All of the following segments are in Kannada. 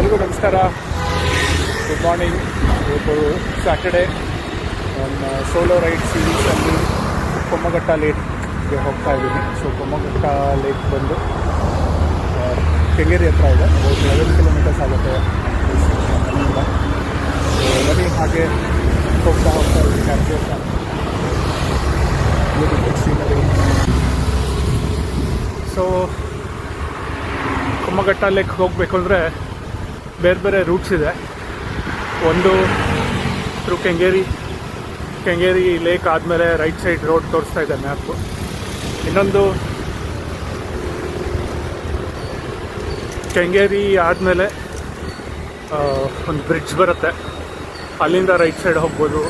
ಎಲ್ರಿಗೂ ನಮಸ್ಕಾರ, ಗುಡ್ ಮಾರ್ನಿಂಗ್. ಇವತ್ತು ಸ್ಯಾಟರ್ಡೇ ನನ್ನ ಸೋಲೋ ರೈಡ್ ಸೀರೀಸಲ್ಲಿ ಕೊಮ್ಮಘಟ್ಟ ಲೇಕ್ಗೆ ಹೋಗ್ತಾ ಇದ್ದೀನಿ. ಸೊ ಕೊಮ್ಮಘಟ್ಟ ಲೇಕ್ ಬಂದು ಕೆಂಗೇರಿ ಹತ್ರ ಇದೆ, ಒಂದು 11 ಕಿಲೋಮೀಟರ್ಸ್ ಆಗುತ್ತೆ ಮನೆಯಿಂದ. ಸೊ ಬನ್ನಿ ಹಾಗೆ ಹೋಗ್ತಾ ಇದ್ದೀನಿ. Calculation scenery. ಸೊ ಕೊಮ್ಮಘಟ್ಟ ಲೇಕ್ ಹೋಗಬೇಕು ಅಂದರೆ ಬೇರೆ ಬೇರೆ ರೂಟ್ಸ್ ಇದೆ. ಒಂದು ಥ್ರೂ ಕೆಂಗೇರಿ ಲೇಕ್ ಆದಮೇಲೆ ರೈಟ್ ಸೈಡ್ ರೋಡ್ ತೋರಿಸ್ತಾ ಇದೆ ಮ್ಯಾಪು. ಇನ್ನೊಂದು ಕೆಂಗೇರಿ ಆದಮೇಲೆ ಒಂದು ಬ್ರಿಡ್ಜ್ ಬರುತ್ತೆ, ಅಲ್ಲಿಂದ ರೈಟ್ ಸೈಡ್ ಹೋಗ್ಬೋದು.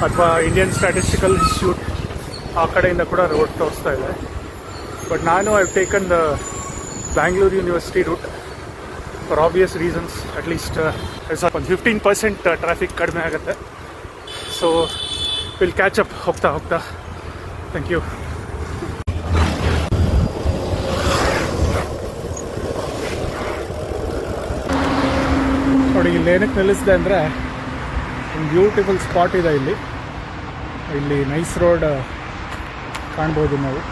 ಅಥವಾ ಇಂಡಿಯನ್ ಸ್ಟ್ಯಾಟಿಸ್ಟಿಕಲ್ ಇನ್ಸ್ಟಿಟ್ಯೂಟ್ ಆ ಕಡೆಯಿಂದ ಕೂಡ ರೋಡ್ ತೋರಿಸ್ತಾ ಇದೆ. ಬಟ್ ನಾನು I taken the Bangalore university route for obvious reasons. At least ಒಂದು 15% ಟ್ರಾಫಿಕ್ ಕಡಿಮೆ ಆಗುತ್ತೆ. ಸೊ ವಿಲ್ ಕ್ಯಾಚ್ ಅಪ್ ಹೋಗ್ತಾ. Thank you. ನೋಡಿ, ಇಲ್ಲಿ ಏನಕ್ಕೆ ನಿಲ್ಲಿಸಿದೆ ಅಂದರೆ ಒಂದು ಬ್ಯೂಟಿಫುಲ್ ಸ್ಪಾಟ್ ಇದೆ. ಇಲ್ಲಿ ನೈಸ್ ರೋಡ್ ಕಾಣ್ಬೋದು ನಾವು.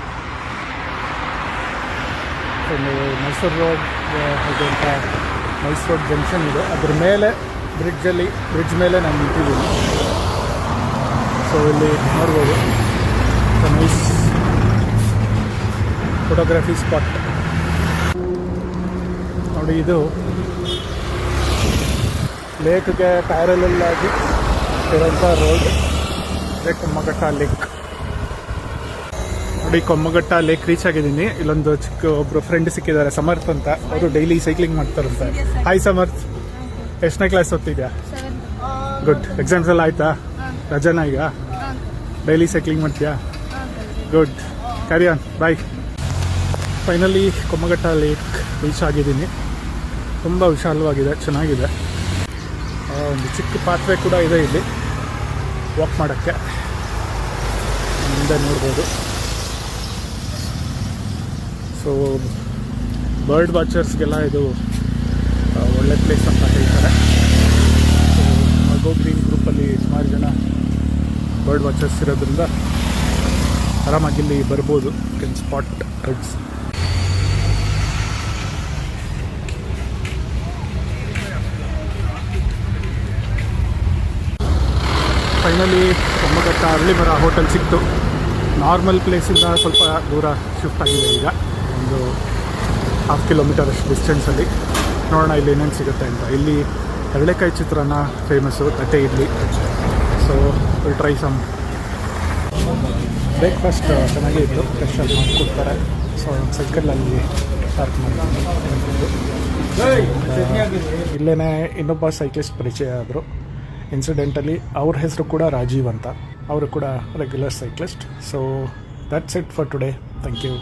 ಒಂದು ಮೈಸೂರು ರೋಡ್ ಹೋಗುವಂಥ ಮೈಸೂರು ರೋಡ್ ಜಂಕ್ಷನ್ ಇದೆ. ಅದ್ರ ಮೇಲೆ ಬ್ರಿಡ್ಜ್ ಮೇಲೆ ನಾನು ನಿಂತಿದ್ದೀನಿ. ಸೊ ಇಲ್ಲಿ ನೋಡ್ಬೋದು ನೈಸ್ ಫೋಟೋಗ್ರಫಿ ಸ್ಪಾಟ್. ನೋಡಿ, ಇದು ಲೇಕ್ಗೆ ಪ್ಯಾರಲಲ್ ಆಗಿ ಇರೋಂಥ ರೋಡ್ ಇದೆ ಕೊಮ್ಮಘಟ್ಟ ಲೇಕ್. ನೋಡಿ, ಕೊಮ್ಮಘಟ್ಟ ಲೇಕ್ ರೀಚ್ ಆಗಿದ್ದೀನಿ. ಇಲ್ಲೊಂದು ಒಬ್ಬರು ಫ್ರೆಂಡ್ ಸಿಕ್ಕಿದ್ದಾರೆ, ಸಮರ್ಥ್ ಅಂತ. ಅವರು ಡೈಲಿ ಸೈಕ್ಲಿಂಗ್ ಮಾಡ್ತಾರಂತೆ. ಹಾಯ್ ಸಮರ್ಥ್, ಎಷ್ಟನೇ ಕ್ಲಾಸ್ ಓದ್ತಿದ್ಯಾ? ಗುಡ್. ಎಕ್ಸಾಮ್ಸ್ ಎಲ್ಲ ಆಯ್ತಾ? ರಜಾನ ಈಗ? ಡೈಲಿ ಸೈಕ್ಲಿಂಗ್ ಮಾಡ್ತೀಯಾ? Good, carry on, bye. Finally Kommaghatta lake reach ಆಗಿದ್ದೀನಿ. ತುಂಬ ವಿಶಾಲವಾಗಿದೆ, ಚೆನ್ನಾಗಿದೆ. ಒಂದು ಚಿಕ್ಕ ಪಾತ್ವೆ ಕೂಡ ಇದೆ ಇಲ್ಲಿ ವಾಕ್ ಮಾಡೋಕ್ಕೆ. ಮುಂದೆ ನೋಡ್ಬೋದು. ಸೊ ಬರ್ಡ್ ವಾಚರ್ಸ್ಗೆಲ್ಲ ಇದು ಒಳ್ಳೆ ಪ್ಲೇಸ್ ಅಂತ ಹೇಳ್ತಾರೆ. ಸೊ ಗೋ ಗ್ರೀನ್ ಗ್ರೂಪಲ್ಲಿ ಸುಮಾರು ಜನ ಬರ್ಡ್ ವಾಚರ್ಸ್ ಇರೋದ್ರಿಂದ ಆರಾಮಾಗಿ ಇಲ್ಲಿ ಬರ್ಬೋದು. Can spot birds. Finally Kommaghatta Aralimara hotel ಸಿಕ್ತು. ನಾರ್ಮಲ್ ಪ್ಲೇಸಿಂದ ಸ್ವಲ್ಪ ದೂರ ಶಿಫ್ಟ್ ಆಗಿದೆ ಈಗ, ಒಂದು 1/2 ಕಿಲೋಮೀಟರ್ ಅಷ್ಟು ಡಿಸ್ಟೆನ್ಸಲ್ಲಿ. ನೋಡೋಣ ಇಲ್ಲಿ ಏನೇನು ಸಿಗುತ್ತೆ ಅಂತ. ಇಲ್ಲಿ ಕಡಲೆಕಾಯಿ ಚಿತ್ರಾನ್ನ ಫೇಮಸ್ಸು, ತಟ್ಟೆ idli. So will try some. Breakfast ಚೆನ್ನಾಗೇ ಇತ್ತು, ಫ್ರೆಶಲ್ಲಿ ಮಾಡಿಕೊಡ್ತಾರೆ. ಸೊ ಸೈಕಲಲ್ಲಿ ಪಾರ್ಕ್ ಮಾಡಿ ಇಲ್ಲೇ ಇನ್ನೊಬ್ಬ ಸೈಕ್ಲಿಸ್ಟ್ ಪರಿಚಯ ಆದರು. ಇನ್ಸಿಡೆಂಟಲಿ ಅವ್ರ ಹೆಸರು ಕೂಡ ರಾಜೀವ್ ಅಂತ. ಅವರು ಕೂಡ regular cyclist. So that's it for today. Thank you.